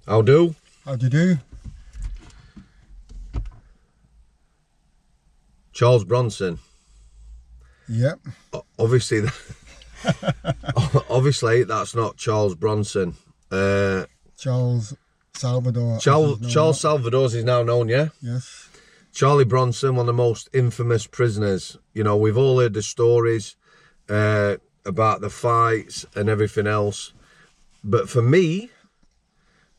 How do? How do you do? Charles Bronson. Yep. Obviously, obviously that's not Charles Bronson. Charles Salvador. Charles Salvador's is now known, yeah? Yes. Charlie Bronson, one of the most infamous prisoners. You know, we've all heard the stories about the fights and everything else. But for me,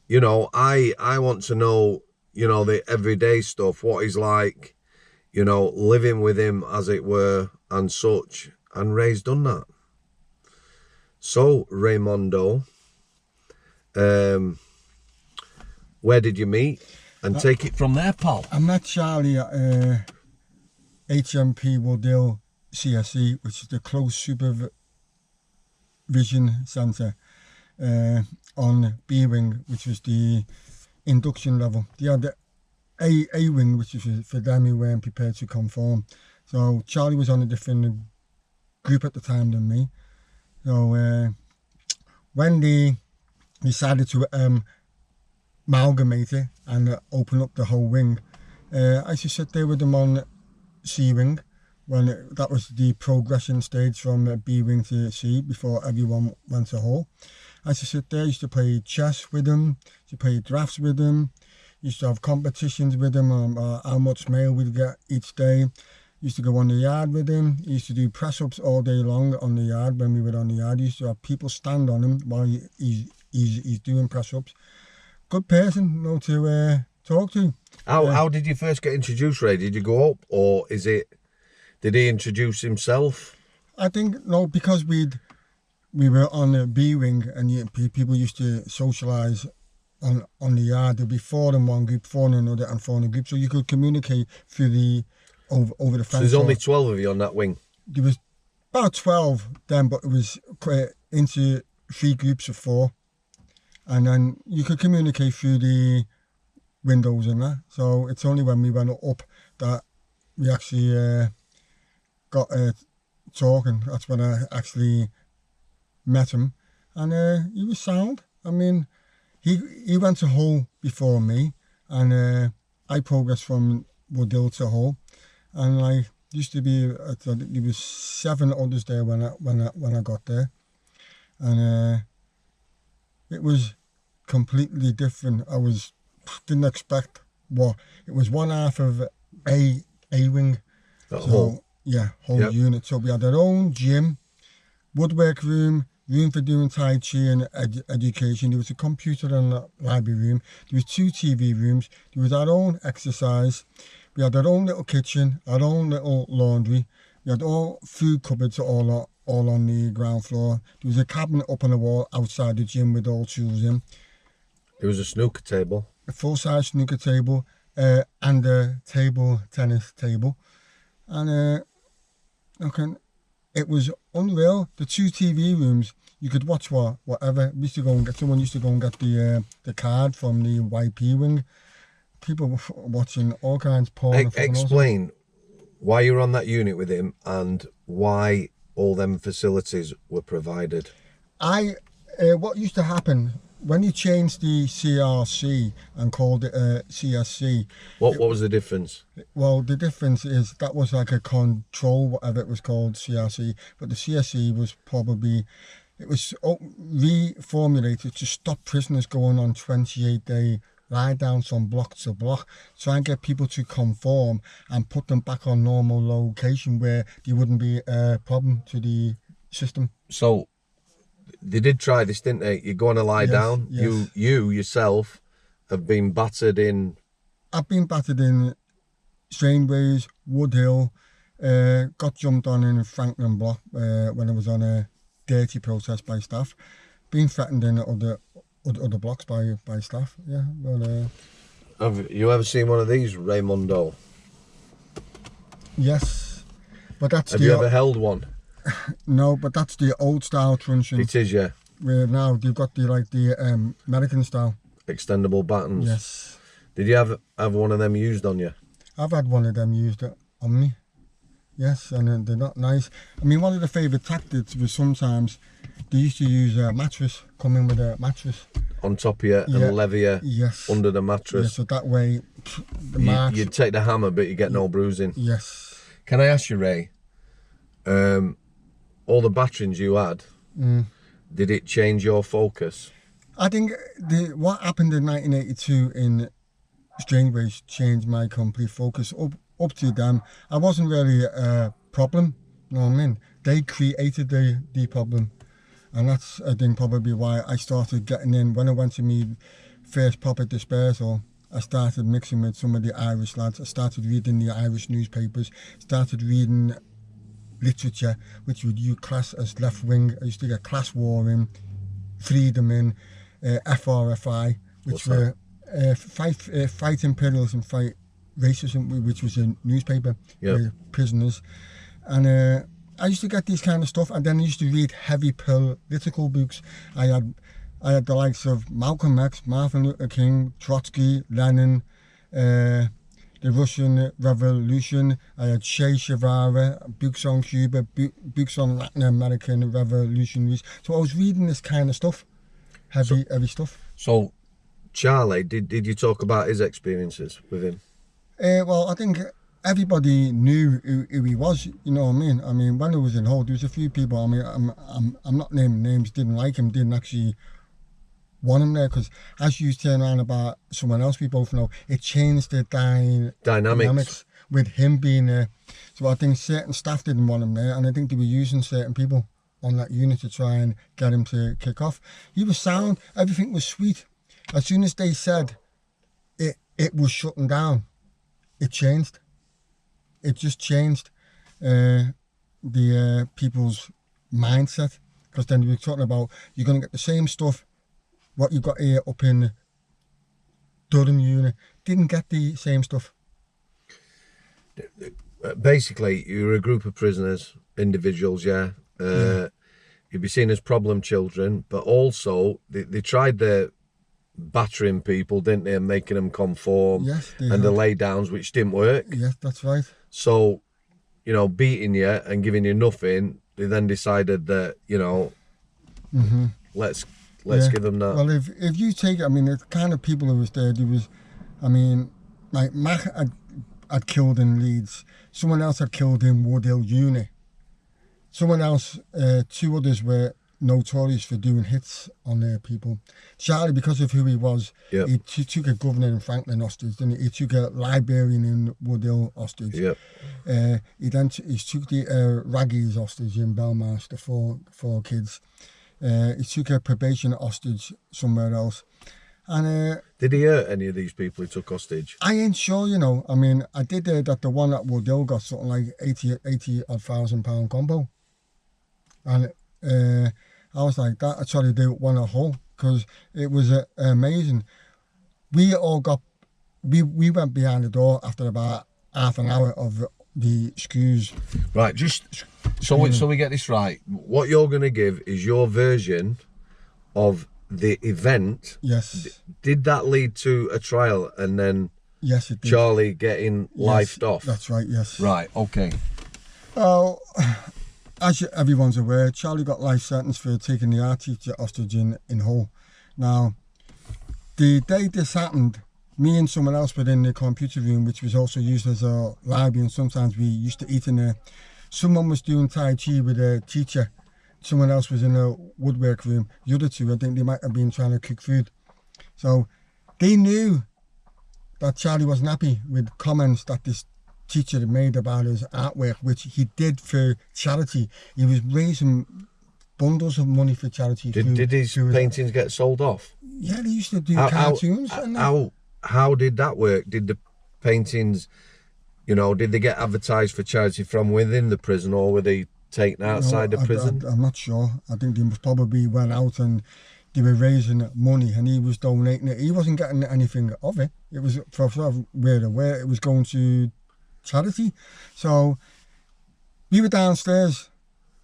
you know, I want to know, you know, the everyday stuff, what he's like, you know, living with him, as it were, and such. And Ray's done that. So, Raymondo, where did you meet? And take it from there, pal. I met Charlie at HMP Woodhill CSE, which is the Close Supervision Centre, on B Wing, which was the induction level. They had the A Wing, which was for them who weren't prepared to conform. So Charlie was on a different group at the time than me. So when they decided to amalgamate it and open up the whole wing, I used to sit there with them on C Wing when that was the progression stage from B Wing to C before everyone went to Hull. I used to sit there, used to play chess with them, used to play drafts with them, used to have competitions with them on how much mail we'd get each day. Used to go on the yard with him. He used to do press-ups all day long on the yard when we were on the yard. He used to have people stand on him while he's doing press-ups. Good person, you know, to talk to. How did you first get introduced, Ray? Did you go up, or did he introduce himself? I think, no, because we were on the B Wing and people used to socialise on the yard. There'd be four in one group, four in another, and four in a group. So you could communicate through the over the fence. So there's only 12 of you on that wing? There was about 12 then, but it was into 3 groups of 4. And then you could communicate through the windows and that. So it's only when we went up that we actually got talking. That's when I actually met him. And he was sound. I mean, he went to Hull before me, and I progressed from Woodhill to Hull. And I used to be, there was 7 others there when I got there, and it was completely different. I didn't expect what it was. One half of A Wing, Hull. Yeah, whole unit. So we had our own gym, woodwork room for doing Tai Chi and education. There was a computer in the library room. There was 2 TV rooms. There was our own exercise. We had our own little kitchen, our own little laundry. We had all food cupboards all on the ground floor. There was a cabinet up on the wall outside the gym with all tools in. There was a snooker table. A full-size snooker table and a tennis table. And it was unreal. The 2 TV rooms, you could watch whatever. Someone used to go and get the card from the YP wing. People were watching all kinds of porn. Explain why you were on that unit with him and why all them facilities were provided. What used to happen when you changed the CRC and called it CSC. What was the difference? Well, the difference is that was like a control, whatever it was called, CRC. But the CSC was reformulated to stop prisoners going on 28-day lie down from block to block, try and get people to conform and put them back on normal location where there wouldn't be a problem to the system. So they did try this, didn't they? You're going to lie down. Yes. You yourself have been battered in. I've been battered in Strangeways, Woodhill, got jumped on in Franklin Block when I was on a dirty protest by staff, been threatened in other blocks by staff, yeah. But, have you ever seen one of these, Raymondo? Yes, but that's. Have you ever held one? No, but that's the old style truncheon. It is, yeah. Where now they've got the American style. Extendable battens. Yes. Did you have one of them used on you? I've had one of them used on me. Yes, and they're not nice. I mean, one of the favourite tactics was sometimes they used to use a mattress, come in with a mattress. on top of you and lever you yes. under the Yeah, mattress. so that way, the marks. You'd take the hammer, but you get no bruising. Yes. Can I ask you, Ray? All the batterings you had, did it change your focus? I think what happened in 1982 in Strangeways changed my complete focus. Up to them, I wasn't really a problem. You know what I mean? They created the problem, and that's I think probably why I started getting in. When I went to me first proper dispersal, I started mixing with some of the Irish lads. I started reading the Irish newspapers. Started reading literature, which would you class as left wing. I used to get Class War in, Freedom in, FRFI, which were Fight Imperialism, Fight Racism, which was a newspaper, prisoners. And I used to get these kind of stuff, and then I used to read heavy political books. I had the likes of Malcolm X, Martin Luther King, Trotsky, Lenin, the Russian Revolution. I had Che Guevara, books on Cuba, books on Latin American revolutionaries. So I was reading this kind of stuff, heavy stuff. So, Charlie, did you talk about his experiences with him? Well, I think everybody knew who he was. You know what I mean? I mean, when I was in Hull, there was a few people. I mean, I'm not naming names. Didn't like him. Didn't actually want him there, because as you turn around about someone else we both know, it changed the dynamics with him being there. So I think certain staff didn't want him there, and I think they were using certain people on that unit to try and get him to kick off. He was sound. Everything was sweet. As soon as they said it was shutting down, it changed. It just changed the people's mindset, because then we were talking about you're going to get the same stuff what you got here up in Durham unit. Didn't get the same stuff. Basically, you were a group of prisoners, individuals, You'd be seen as problem children, but also they tried their battering people, didn't they, and making them conform, and the lay downs, which didn't work. Yes, that's right. So, beating you and giving you nothing, they then decided that, let's give them that. Well, if you take, I mean, the kind of people who was there was, I mean, like Mac had killed in Leeds, someone else had killed in Woodhill Uni, someone else, two others were notorious for doing hits on their people. Charlie, because of who he was, he took a governor in Franklin hostage, and he took a librarian in Woodhill hostage. He took the Raggies hostage in Belmarsh, the four kids. He took a probation hostage somewhere else. And did he hurt any of these people he took hostage? I ain't sure, I mean, I did hear that the one at Woodhill got something like 80,000 pound combo. And I was like, that I tried to do one at Hull, because it was amazing. We all got, we went behind the door after about half an hour of the screws. Right, just so we get this right. What you're going to give is your version of the event. Yes. Did that lead to a trial and then yes, it did. Charlie getting lifed off? That's right, yes. Right, okay. Well, as everyone's aware, Charlie got life sentence for taking the art teacher hostage in Hull. Now, the day this happened, me and someone else were in the computer room, which was also used as a library, and sometimes we used to eat in there. Someone was doing Tai Chi with a teacher. Someone else was in a woodwork room. The other two, I think they might have been trying to cook food. So they knew that Charlie wasn't happy with comments that this teacher had made about his artwork, which he did for charity. He was raising bundles of money for charity. Did his paintings get sold off? Yeah, they used to do cartoons. How did that work? Did the paintings, did they get advertised for charity from within the prison, or were they taken outside the prison? I'm not sure. I think they must probably went out and they were raising money, and he was donating it. He wasn't getting anything of it. It was for sort of where it was going to charity. So we were downstairs,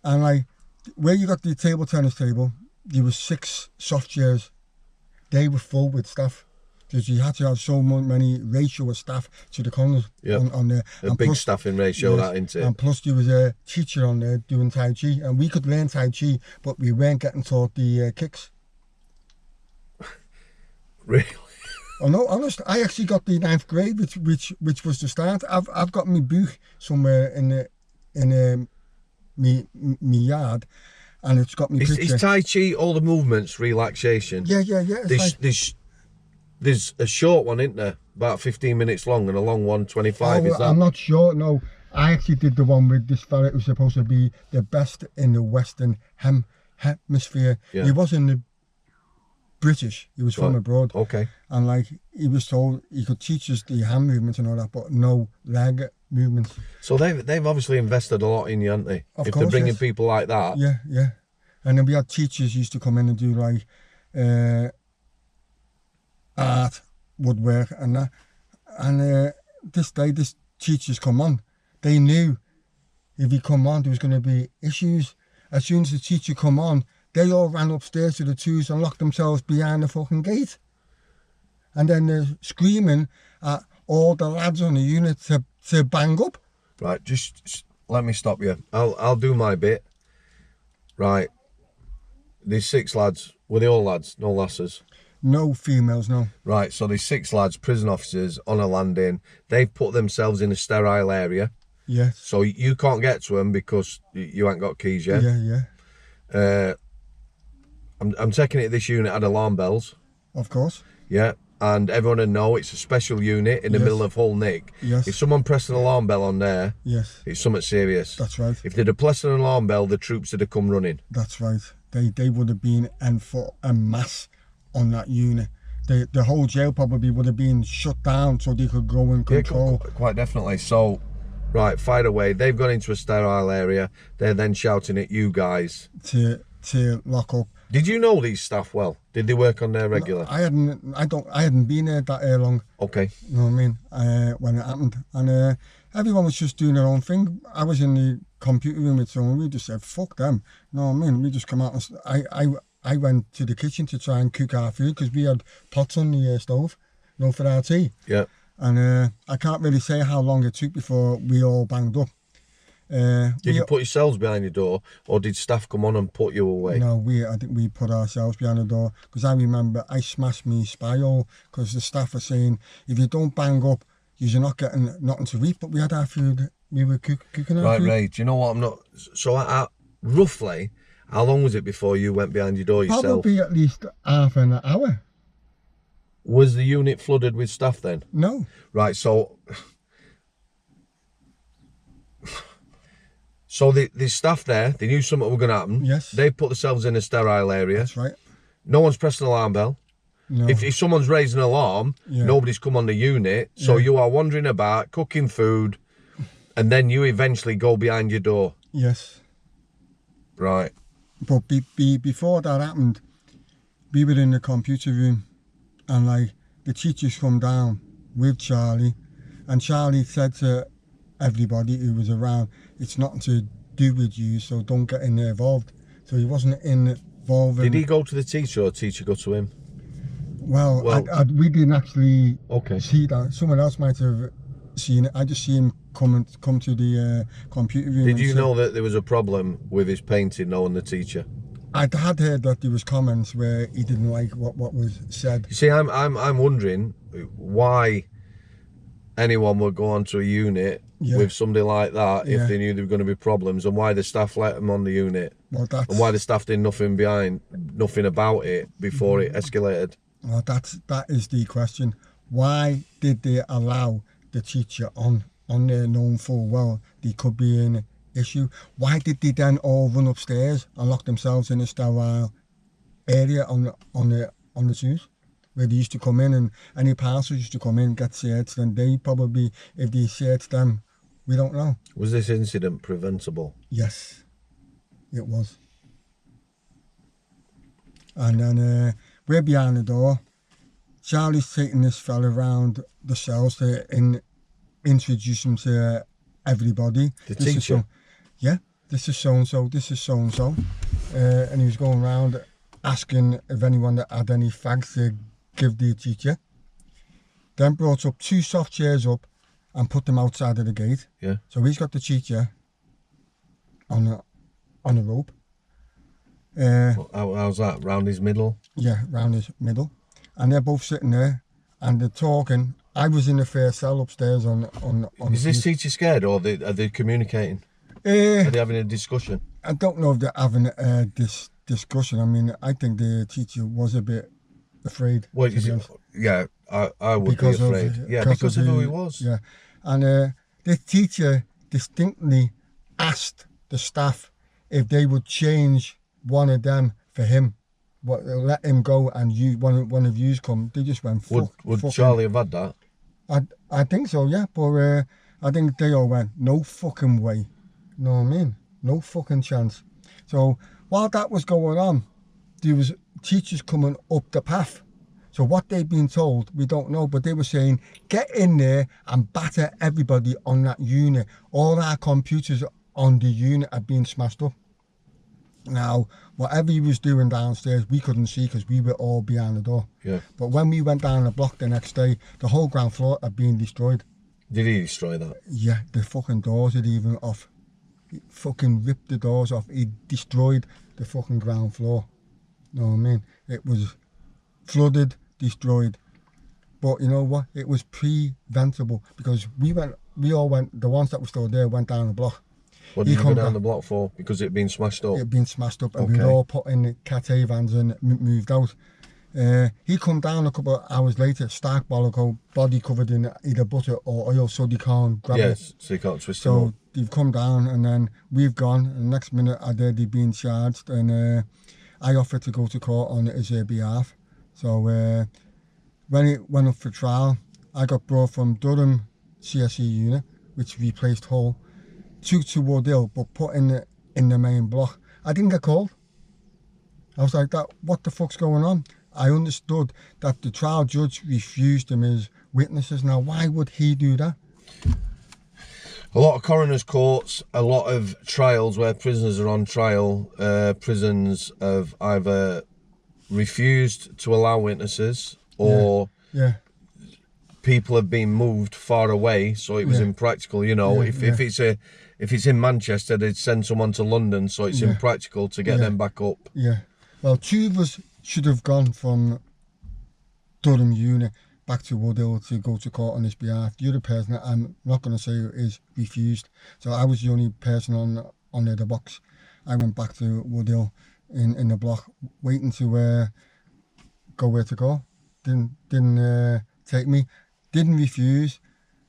and like where you got the table tennis table, there was 6 soft chairs. They were full with staff, because you had to have so many ratio of staff to the corners on there. A big staffing ratio, that into it. And plus there was a teacher on there doing Tai Chi, and we could learn Tai Chi, but we weren't getting taught the kicks. Really? Oh no, honest. I actually got the 9th grade, which was the start. I've got my book somewhere in me yard, and it's got me picture. Is Tai Chi all the movements, relaxation? Yeah. There's a short one, isn't there? About 15 minutes long, and a long one, 25. Is that? I'm not sure. No, I actually did the one with this fella who's supposed to be the best in the Western hemisphere. Yeah. He wasn't British. He was from abroad. Okay. And like he was told he could teach us the hand movements and all that, but no leg movements. So they've obviously invested a lot in you, haven't they? Of if course, they're bringing yes. people like that. Yeah. And then we had teachers used to come in and do like art, woodwork and that. And this teachers come on. They knew if he come on there was going to be issues. As soon as the teacher come on, they all ran upstairs to the twos and locked themselves behind the fucking gate. And then they're screaming at all the lads on the unit to bang up. Right, just let me stop you. I'll do my bit. Right. There's 6 lads. Were they all lads? No lasses? No females, no. Right, so there's 6 lads, prison officers, on a landing. They've put themselves in a sterile area. Yes. So you can't get to them because you ain't got keys yet. Yeah. I'm taking it this unit had alarm bells. Of course. Yeah. And everyone will know it's a special unit in the middle of Hull Nick. Yes. If someone pressed an alarm bell on there, yes, it's something serious. That's right. If they'd have pressed an alarm bell, the troops would have come running. That's right. They would have been en masse on that unit. The whole jail probably would have been shut down so they could go and control. Yeah, quite definitely. So, right, fire away. They've gone into a sterile area. They're then shouting at you guys to lock up. Did you know these staff well? Did they work on there regular? I hadn't been there that long. Okay. You know what I mean? When it happened, and everyone was just doing their own thing. I was in the computer room with someone. We just said, "Fuck them." You know what I mean? We just come out and I went to the kitchen to try and cook our food because we had pots on the stove, you know, for our tea. Yeah. And I can't really say how long it took before we all banged up. Did you put yourselves behind your door, or did staff come on and put you away? No, I think we put ourselves behind the door, because I remember I smashed me spy hole because the staff were saying, if you don't bang up, you're not getting nothing to eat. But we had our food, we were cooking our food. Right, do you know what? I'm not. So roughly, how long was it before you went behind your door yourself? Probably at least half an hour. Was the unit flooded with staff then? No. Right, so the staff there, they knew something was going to happen. Yes. They put themselves in a sterile area. That's right. No one's pressed an alarm bell. No. If someone's raised an alarm, nobody's come on the unit. So you are wandering about, cooking food, and then you eventually go behind your door. Yes. Right. But before that happened, we were in the computer room, and like the teachers come down with Charlie, and Charlie said to everybody who was around, it's nothing to do with you, so don't get involved. So he wasn't involved. Did he go to the teacher, or the teacher go to him? Well, we didn't actually see that. Someone else might have seen it. I just see him come to the computer room. Did you know that there was a problem with his painting, knowing the teacher? I had heard that there was comments where he didn't like what was said. You see, I'm wondering why anyone would go onto a unit with somebody like that if they knew there were going to be problems, and why the staff let them on the unit, and why the staff did nothing about it before it escalated. Well, that is the question. Why did they allow the teacher on there, knowing full well they could be an issue? Why did they then all run upstairs and lock themselves in a sterile area on the twos, where they used to come in, and any parcels used to come in, get searched, and they probably, if they searched them, we don't know. Was this incident preventable? Yes, it was. And then we're behind the door. Charlie's taking this fella around the cells to introduce him to everybody. The teacher? This is so-and-so, this is so-and-so. And he was going around asking if anyone that had any fags to give the teacher. Then brought up 2 soft chairs up and put them outside of the gate. Yeah. So he's got the teacher on a rope. How's that? Round his middle? Yeah, round his middle. and they're both sitting there, and they're talking. I was in the first cell upstairs on Is this teacher scared, or are they communicating? Are they having a discussion? I don't know if they're having this discussion. I mean, I think the teacher was a bit afraid. Well, yeah, I would be afraid. Because of who he was. Yeah, and the teacher distinctly asked the staff if they would change one of them for him, let him go, and one of yous come. They just went. Would Charlie have had that? I think so, yeah. But I think they all went, no fucking way. You know what I mean? No fucking chance. So while that was going on, there was teachers coming up the path. So what they've been told, we don't know, but they were saying, get in there and batter everybody on that unit. All our computers on the unit are being smashed up. Now, whatever he was doing downstairs, we couldn't see because we were all behind the door. Yeah. But when we went down the block the next day, the whole ground floor had been destroyed. Did he destroy that? Yeah, the fucking doors had even off. He fucking ripped the doors off. He destroyed the fucking ground floor. You know what I mean? It was flooded, destroyed. But you know what? It was preventable because we all went, the ones that were still there went down the block. What did you go down the block for? Because it had been smashed up? It had been smashed up, and we were all put in the Cat A vans and moved out. He come down a couple of hours later, stark bollock, body covered in either butter or oil, so they can't grab it. Yes, so you can't twist him So up. they've come down, and then we've gone, and the next minute I heard they'd been charged, and I offered to go to court on his behalf. So when it went up for trial, I got brought from Durham CSE unit, which replaced Hull, to Woodhill, but put in the main block. I didn't get called. I was like, what the fuck's going on? I understood that the trial judge refused him as witnesses. Now, why would he do that? A lot of coroners' courts, a lot of trials where prisoners are on trial, prisons have either refused to allow witnesses or people have been moved far away, so it was impractical. You know, if it's in Manchester, they'd send someone to London, so it's impractical to get them back up. Yeah. Well, two of us should have gone from Durham unit back to Woodhill to go to court on his behalf. The other person, I'm not going to say is refused. So I was the only person on the box. I went back to Woodhill in the block, waiting to go where to go. Didn't take me. Didn't refuse.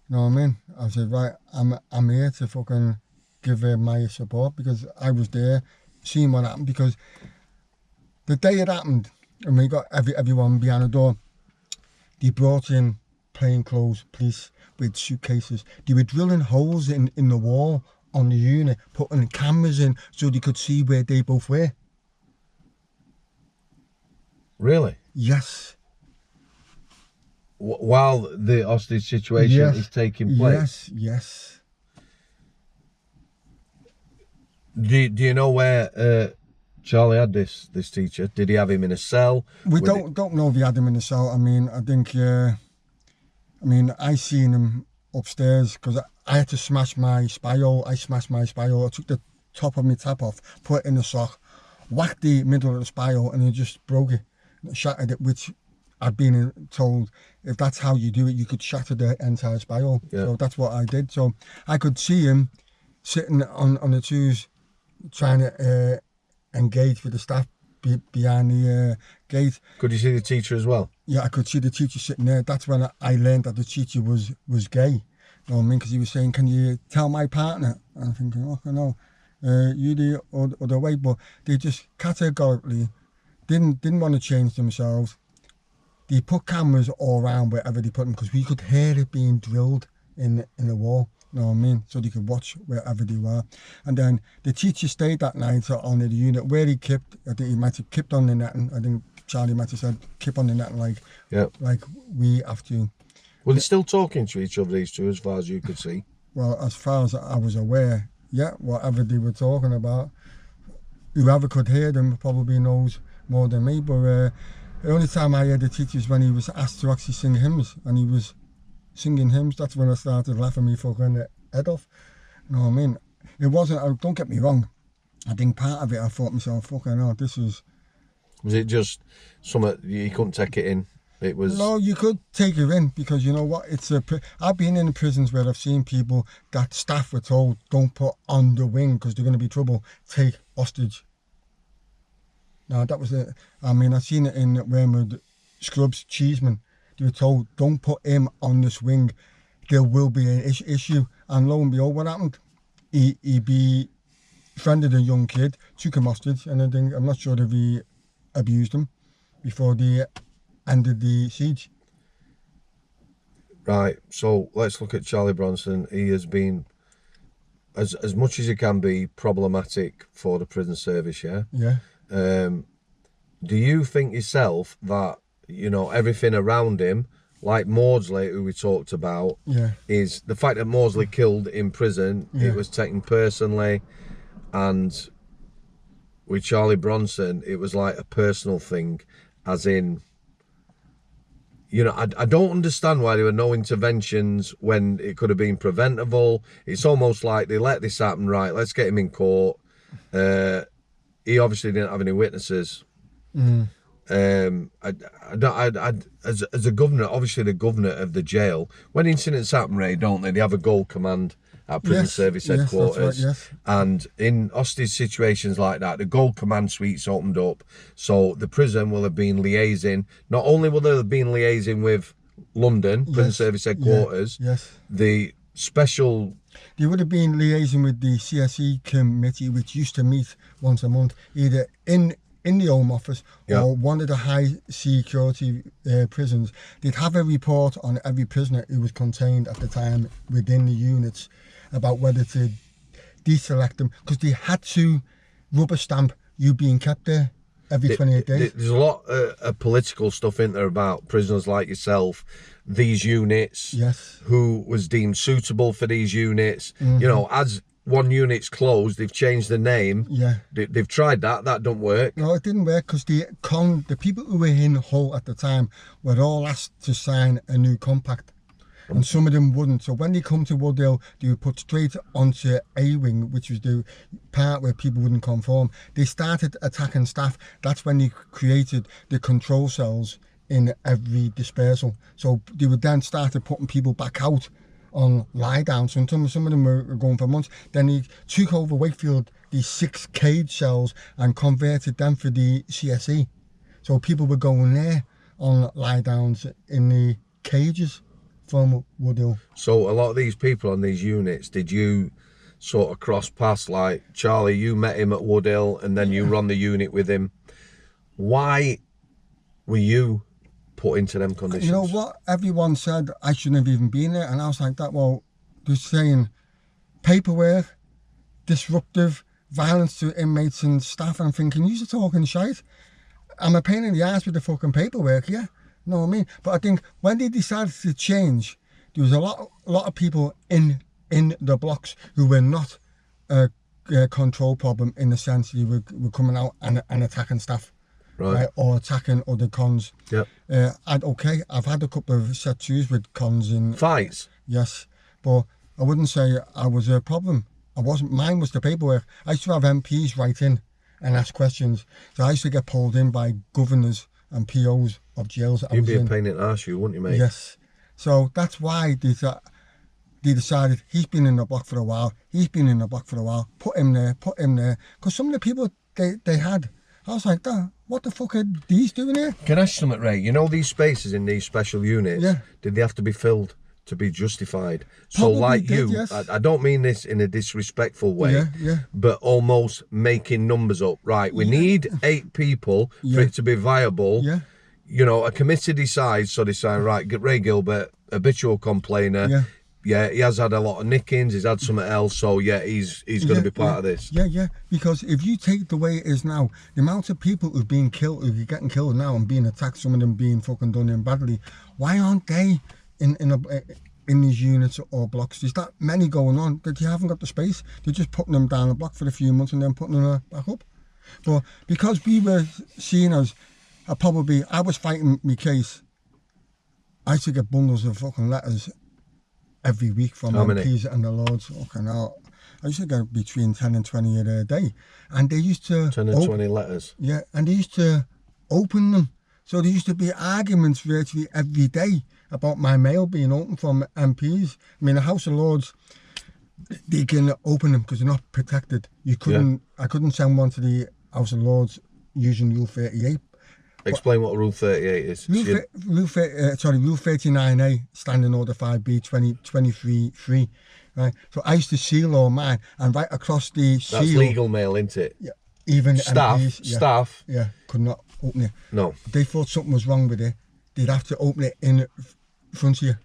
You know what I mean? I said, right, I'm here to fucking give my support because I was there, seeing what happened. Because the day it happened, and we got everyone behind the door, they brought in plainclothes police with suitcases. They were drilling holes in the wall on the unit, putting cameras in so they could see where they both were. Really? Yes. While the hostage situation is taking place? Yes. Do you know where Charlie had this teacher? Did he have him in a cell? We don't know if he had him in a cell. I mean, I think, I seen him upstairs because I had to smash my spyhole. I smashed my spyhole. I took the top of my tap off, put it in the sock, whacked the middle of the spyhole, and it just broke it, shattered it, which I'd been told if that's how you do it, you could shatter the entire spyhole. Yeah. So that's what I did. So I could see him sitting on the twos trying to engage with the staff behind the gate. Could you see the teacher as well? Yeah, I could see the teacher sitting there. That's when I learned that the teacher was gay. You know what I mean? Because he was saying, can you tell my partner? And I'm thinking, oh, no, you the other way. But they just categorically didn't want to change themselves. They put cameras all around wherever they put them because we could hear it being drilled in the wall. You know what I mean? So they could watch wherever they were. And then the teacher stayed that night on the unit where he kept. I think he might have kept on the netting. I think Charlie might have said, keep on the netting like we have to. Were they still talking to each other, these two, as far as you could see? Well, as far as I was aware, whatever they were talking about, whoever could hear them probably knows more than me. But the only time I heard the teacher was when he was asked to actually sing hymns, and he was singing hymns. That's when I started laughing me fucking head off. You know what I mean? It wasn't, don't get me wrong, I think part of it I thought myself, fucking hell, this is... Was it just something you couldn't take it in? It was... No, you could take her in because you know what? I've been in prisons where I've seen people that staff were told don't put on the wing because they're going to be trouble. Take hostage. Now that was it. I mean, I've seen it in Wormwood Scrubs Cheeseman. They were told don't put him on this wing. There will be an issue. And lo and behold, what happened? He befriended a young kid, took him hostage, and I'm not sure if he abused him before they ended the siege. Right, so let's look at Charlie Bronson. He has been, as much as he can be, problematic for the prison service, yeah? Yeah. Do you think yourself that, you know, everything around him, like Maudsley, who we talked about, Yeah. is the fact that Maudsley killed in prison, Yeah. it was taken personally, and with Charlie Bronson, it was like a personal thing, as in, you know, I don't understand why there were no interventions when it could have been preventable. It's almost like they let this happen, right, let's get him in court. He obviously didn't have any witnesses. As a governor, obviously the governor of the jail, when incidents happen, Ray, don't they? They have a goal command at prison service headquarters. Yes, that's right, yes. And in hostage situations like that, the goal command suite's opened up. So the prison will have been liaising. Not only will they have been liaising with London, prison service headquarters, the special... They would have been liaising with the CSE committee, which used to meet once a month, either in the Home Office or one of the high security prisons. They'd have a report on every prisoner who was contained at the time within the units about whether to deselect them, because they had to rubber stamp you being kept there every 28 days. There's a lot of political stuff in there about prisoners like yourself, these units, who was deemed suitable for these units. You know, as one unit's closed, they've changed the name. They've tried that don't work. No, it didn't work because the people who were in Hull at the time were all asked to sign a new compact, and some of them wouldn't. So when they come to Woodhill, they were put straight onto A wing, which was the part where people wouldn't conform. They started attacking staff. That's when they created the control cells in every dispersal. So they would then start putting people back out on lie down. So some of them were going for months. Then he took over Wakefield, these 6 cage cells, and converted them for the CSE. So people were going there on lie downs in the cages from Woodhill. So a lot of these people on these units, did you sort of cross paths? Like Charlie, you met him at Woodhill and then you run the unit with him. Why were you put into them conditions? You know what? Everyone said I shouldn't have even been there, and I was like that. Well, they're saying paperwork, disruptive, violence to inmates and staff. I'm thinking, you're talking shite. I'm a pain in the ass with the fucking paperwork, yeah. You know what I mean? But I think when they decided to change, there was a lot of people in the blocks who were not a control problem, in the sense they were coming out and attacking staff. Right, or attacking other cons. I've had a couple of set twos with cons in fights. Yes, but I wouldn't say I was a problem. I wasn't. Mine was the paperwork. I used to have MPs write in and ask questions. So I used to get pulled in by governors and POs of jails. You'd be a pain in the arse, wouldn't you, mate? Yes. So that's why they decided he's been in the block for a while. He's been in the block for a while. Put him there. Because some of the people they had, I was like, what the fuck are these doing here? Can I ask you something, Ray? You know these spaces in these special units? Did they have to be filled to be justified? Probably so like did, you, yes. I don't mean this in a disrespectful way, but almost making numbers up. Right, we need 8 people for it to be viable. You know, a committee decides, so they say, right, Ray Gilbert, habitual complainer. Yeah, he has had a lot of nickings, he's had something else, so he's going to be part of this. Because if you take the way it is now, the amount of people who've been killed, who are getting killed now and being attacked, some of them being fucking done in badly, why aren't they in these units or blocks? There's that many going on that you haven't got the space. They're just putting them down a block for a few months and then putting them back up. But because we were seen as, I was fighting my case, I used to get bundles of fucking letters every week from MPs and the Lords. Fucking hell. I used to get between 10 and 20 a day. And they used to... 10 and 20 letters? Yeah, and they used to open them. So there used to be arguments virtually every day about my mail being open from MPs. I mean, the House of Lords, they can open them because they're not protected. You couldn't. I couldn't send one to the House of Lords using Rule 38. Explain what Rule 38 is. Rule 39A, Standing Order 5B 23.3. Right. So I used to seal all mine, and right across the seal. That's legal mail, isn't it? Yeah. Even staff. MPs, Staff. Yeah. Could not open it. No. They thought something was wrong with it. They'd have to open it in front of you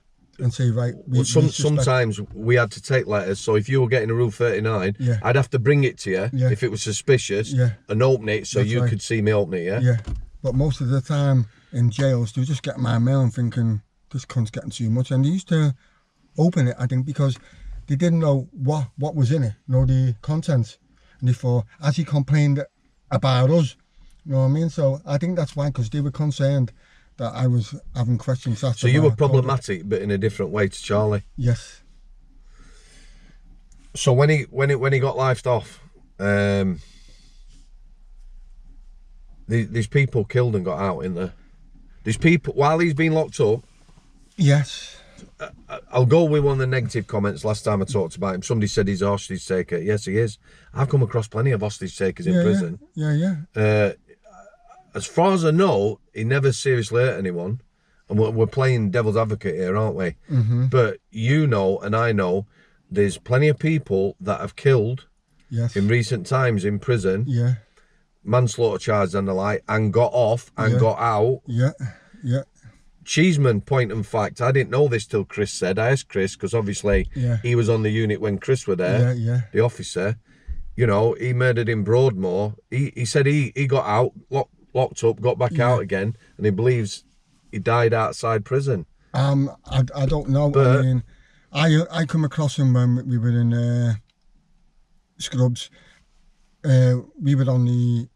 and say, right. Sometimes we had to take letters. So if you were getting a Rule 39, I'd have to bring it to you if it was suspicious and open it so you could see me open it. Yeah. Yeah. But most of the time in jails, they were just getting my mail and thinking, this cunt's getting too much. And they used to open it, I think, because they didn't know what was in it, the contents. And they thought, as he complained about us, you know what I mean? So I think that's why, because they were concerned that I was having questions. So you were problematic, but in a different way to Charlie? Yes. So when he got lifed off, these people killed and got out, in there. These people, while he's been locked up. Yes. I'll go with one of the negative comments. Last time I talked about him, somebody said he's a hostage taker. Yes, he is. I've come across plenty of hostage takers in prison. Yeah. As far as I know, he never seriously hurt anyone. And we're playing devil's advocate here, aren't we? Mm-hmm. But you know, and I know, there's plenty of people that have killed in recent times in prison. Yeah. Manslaughter charges and the like, and got off and got out. Yeah. Cheeseman, point and fact, I didn't know this till Chris said. I asked Chris, because obviously he was on the unit when Chris were there, the officer. You know, he murdered in Broadmoor. He said he got out, locked up, got back out again, and he believes he died outside prison. I don't know. But, I mean, I come across him when we were in Scrubs. We were on the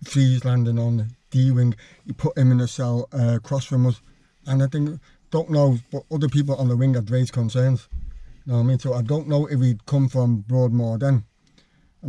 Freeze landing on the D-wing. He put him in a cell across from us, and I think, don't know, but other people on the wing had raised concerns. You know what I mean? So I don't know if he'd come from Broadmoor then,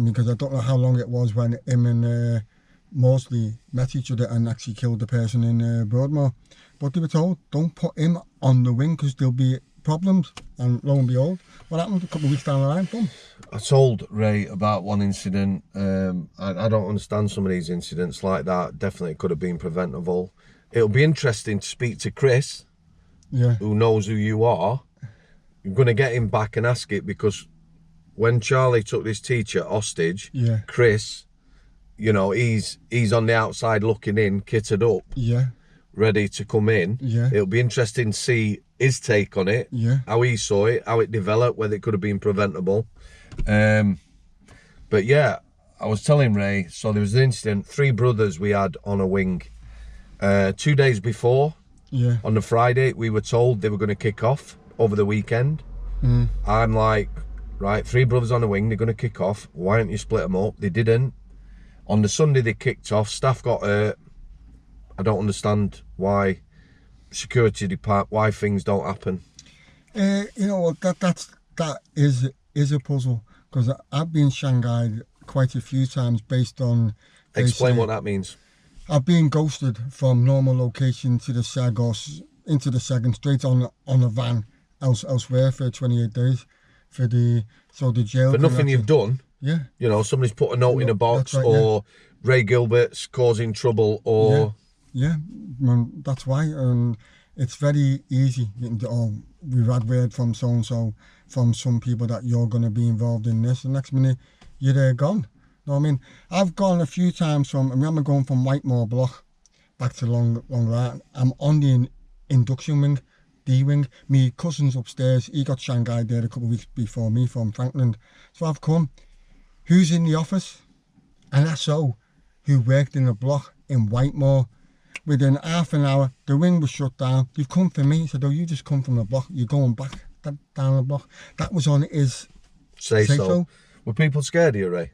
because I don't know how long it was when him and Mosley met each other and actually killed the person in Broadmoor. But they were told, don't put him on the wing because there'll be problems. And lo and behold, what happened a couple of weeks down the line? Boom. I told Ray about one incident. I don't understand some of these incidents like that. Definitely could have been preventable. It'll be interesting to speak to Chris, who knows who you are. You're going to get him back and ask it, because when Charlie took this teacher hostage, Chris, you know, he's on the outside looking in, kitted up, ready to come in. It'll be interesting to see his take on it, how he saw it, how it developed, whether it could have been preventable. But yeah, I was telling Ray, so there was an incident, 3 brothers we had on a wing. 2 days before, on the Friday, we were told they were going to kick off over the weekend. I'm like, right, 3 brothers on a wing, they're going to kick off. Why don't you split them up? They didn't. On the Sunday, they kicked off. Staff got hurt. I don't understand why security department, why things don't happen. You know, that is a puzzle, because I've been shanghaied quite a few times based on... Explain what that means. I've been ghosted from normal location to the SEG or into the SEG and straight on a van elsewhere for 28 days for the jail. For nothing you've done. Yeah. You know, somebody's put a note in a box, right, or Ray Gilbert's causing trouble, or... Yeah, that's why. And it's very easy. We've had word from so-and-so, from some people that you're going to be involved in this. The next minute, you're gone. You know what I mean? I've gone a few times I remember going from Whitemore Block back to Long Line. I'm on the induction wing, D-wing. My cousin's upstairs. He got shanghaied there a couple of weeks before me from Franklin. So I've come. Who's in the office? An SO who worked in the block in Whitemore. Within half an hour, the wing was shut down. You've come for me. He said, oh, you just come from the block. You're going back down the block. That was on his say-so. Were people scared of you, Ray?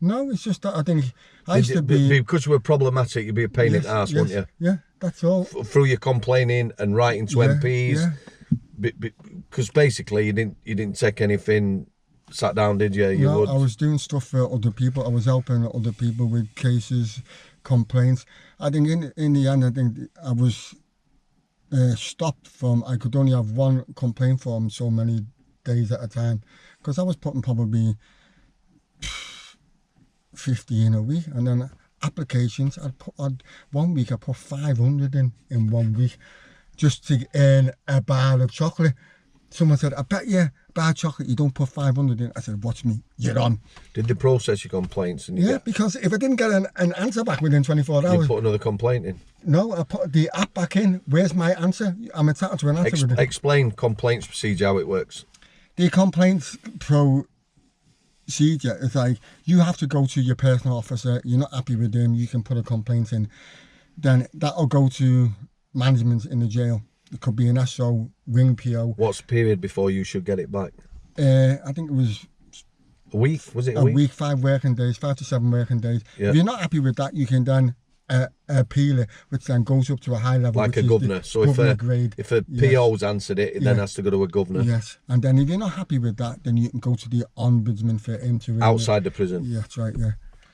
No, it's just that I think I used to be... Because you were problematic, you'd be a pain in the ass, wouldn't you? Yeah, that's all. Through your complaining and writing to MPs. Because basically you didn't take anything... Sat down, did you? I was doing stuff for other people. I was helping other people with cases, complaints. I think in the end, I think I was stopped from, I could only have one complaint form so many days at a time, because I was putting probably 50 in a week, and then applications, I'd 1 week I put 500 in 1 week just to earn a bar of chocolate. Someone said, I bet you a bar of chocolate you don't put 500 in. I said, watch me, you're on. Did they process your complaints? And Because if I didn't get an answer back within 24 hours... You put another complaint in? No, I put the app back in. Where's my answer? I'm entitled to an answer. Explain complaints procedure, how it works. The complaints procedure is like, you have to go to your personal officer, you're not happy with them, you can put a complaint in. Then that'll go to management in the jail. It could be an SO, ring PO. What's the period before you should get it back? I think it was... A week? Was it a week? A week, 5 working days, 5 to 7 working days. Yeah. If you're not happy with that, you can then appeal it, which then goes up to a high level. Like a governor. So if a PO's answered it, it then has to go to a governor. Yes. And then if you're not happy with that, then you can go to the ombudsman for him to... Outside the prison? Yeah, that's right, yeah.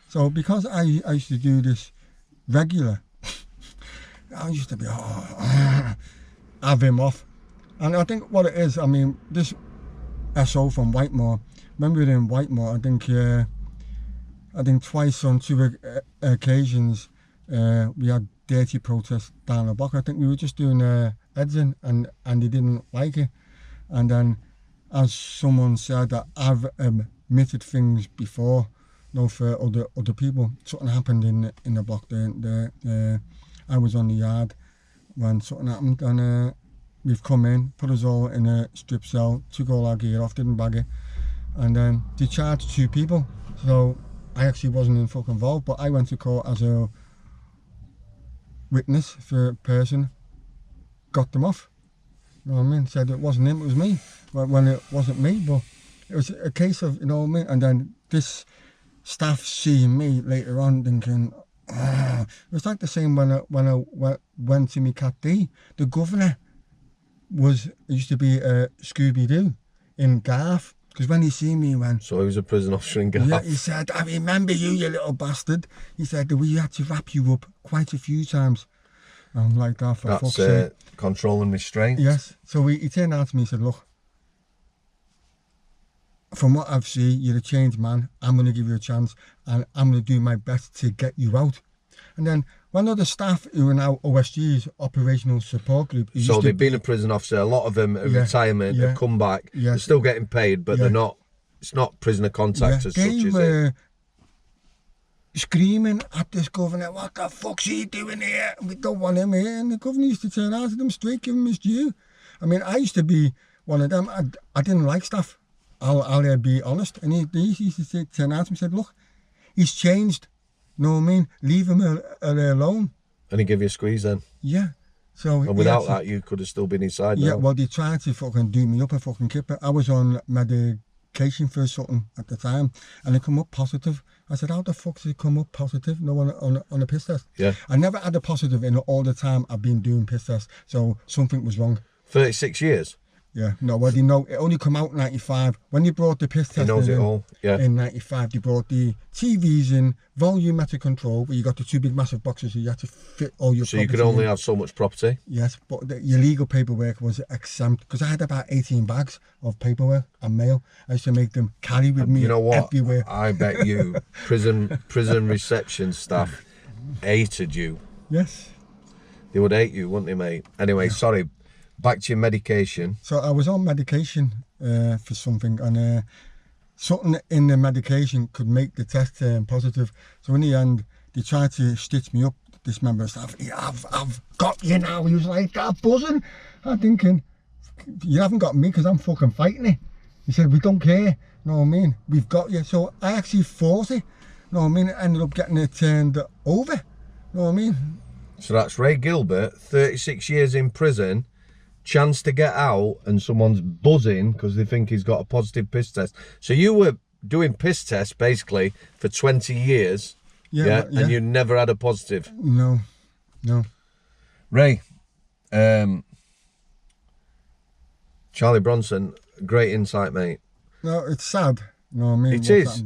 So because I used to do this regular, I used to be... have him off. And I think what it is, I mean, this SO from Whitemore, when we were in Whitemore, I think twice on 2 occasions we had dirty protests down the block. I think we were just doing editing and they didn't like it. And then, as someone said, that I've admitted things before, for other people. Something happened in the block there. I was on the yard when something happened, and we've come in, put us all in a strip cell, took all our gear off, didn't bag it, and then they charged 2 people. So I actually wasn't involved, but I went to court as a witness for a person, got them off. You know what I mean? Said it wasn't him, it was me. When it wasn't me, but it was a case of, you know what I mean? And then this staff seeing me later on thinking, it was like the same when I went to me Cat D. The governor used to be Scooby-Doo in Garth, because when he seen me, he went... So he was a prison officer in Garth? Yeah, he said, I remember you little bastard. He said, we had to wrap you up quite a few times. I'm like that, for fuck's sake. That's control and restraint? Yes. So he turned out to me and said, look, from what I've seen, you're a changed man. I'm going to give you a chance, and I'm going to do my best to get you out. And then one of the staff who are now OSG's operational support group... So they've been a prison officer, a lot of them at retirement, have come back, they're still getting paid, but they're not, it's not prisoner contact as such, is it? They were screaming at this governor, what the fuck's he doing here? We don't want him here. And the governor used to turn out to them straight, give him his due. I mean, I used to be one of them. I didn't like staff. I'll be honest. And he used to turn out to me and said, look, he's changed. You know what I mean? Leave him alone. And he gave you a squeeze then? Yeah. So and without that, you could have still been inside now. Yeah, well, they tried to fucking do me up a fucking kipper. I was on medication for something at the time, and it come up positive. I said, how the fuck does it come up positive? No, on a piss test. Yeah. I never had a positive in all the time I've been doing piss tests, so something was wrong. 36 years? Yeah, no, well, they know, it only come out in 95. When they brought the piss test in 95, they brought the TVs in, volumetric control, where you got the 2 big massive boxes, so you had to fit all your So you could only have so much property? Yes, but your legal paperwork was exempt, because I had about 18 bags of paperwork and mail. I used to make them carry with me everywhere. I bet you prison reception staff hated you. Yes. They would hate you, wouldn't they, mate? Anyway, sorry. Back to your medication. So I was on medication for something, and something in the medication could make the test positive. So in the end, they tried to stitch me up. This member of staff, I've got you now. He was like that, buzzing. I'm thinking, you haven't got me because I'm fucking fighting it. He said, we don't care. You know what I mean? We've got you. So I actually fought it. You know what I mean? I ended up getting it turned over. You know what I mean? So that's Ray Gilbert, 36 years in prison. Chance to get out, and someone's buzzing because they think he's got a positive piss test. So you were doing piss tests basically for 20 years, and you never had a positive? No. Ray, Charlie Bronson, great insight, mate. No, it's sad. You know what I mean? It is.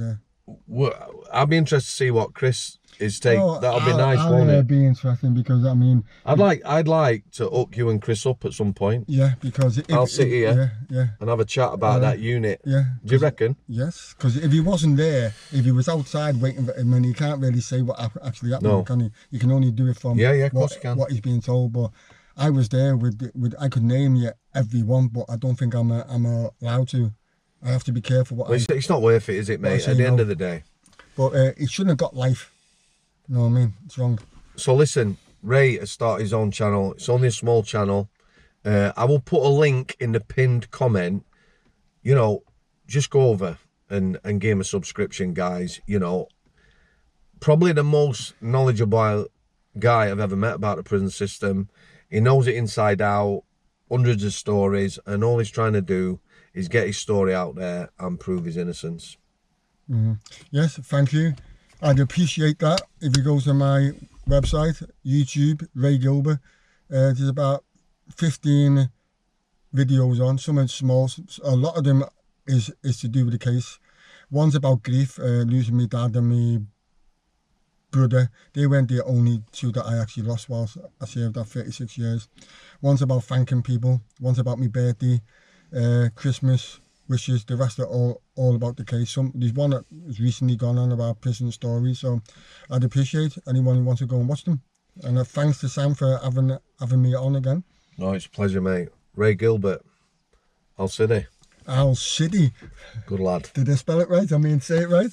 I'll be interested to see what Chris is take. That'll be nice, won't it? Be interesting because I mean, I'd like to hook you and Chris up at some point. Yeah, because I'll sit here yeah, and have a chat about that unit. Yeah. Do you reckon? Yes, because if he wasn't there, if he was outside waiting for him, and he can't really say what actually happened, No. can he? You can only do it from Of course you can. what he's being told. But I was there with I could name you everyone, but I don't think I'm allowed to. I have to be careful what it's not worth it, is it, mate? At the end of the day. But he shouldn't have got life. You know what I mean? It's wrong. So listen, Ray has started his own channel. It's only a small channel. I will put a link in the pinned comment. You know, just go over and give him a subscription, guys. You know, probably the most knowledgeable guy I've ever met about the prison system. He knows it inside out, hundreds of stories, and all he's trying to do is get his story out there and prove his innocence. Yes, thank you. I'd appreciate that if you go to my website, YouTube, Ray Gilbert. There's about 15 videos on, some are small, a lot of them is to do with the case. One's about grief, losing my dad and my brother. They weren't the only two that I actually lost whilst I served that 36 years. One's about thanking people, one's about my birthday, Christmas wishes. The rest are all about the case. There's one that has recently gone on about prison stories, so I'd appreciate anyone who wants to go and watch them. And thanks to Sam for having me on again. No, it's a pleasure, mate. Ray Gilbert, Hull City. Hull City. Good lad. Did I spell it right? I mean, say it right?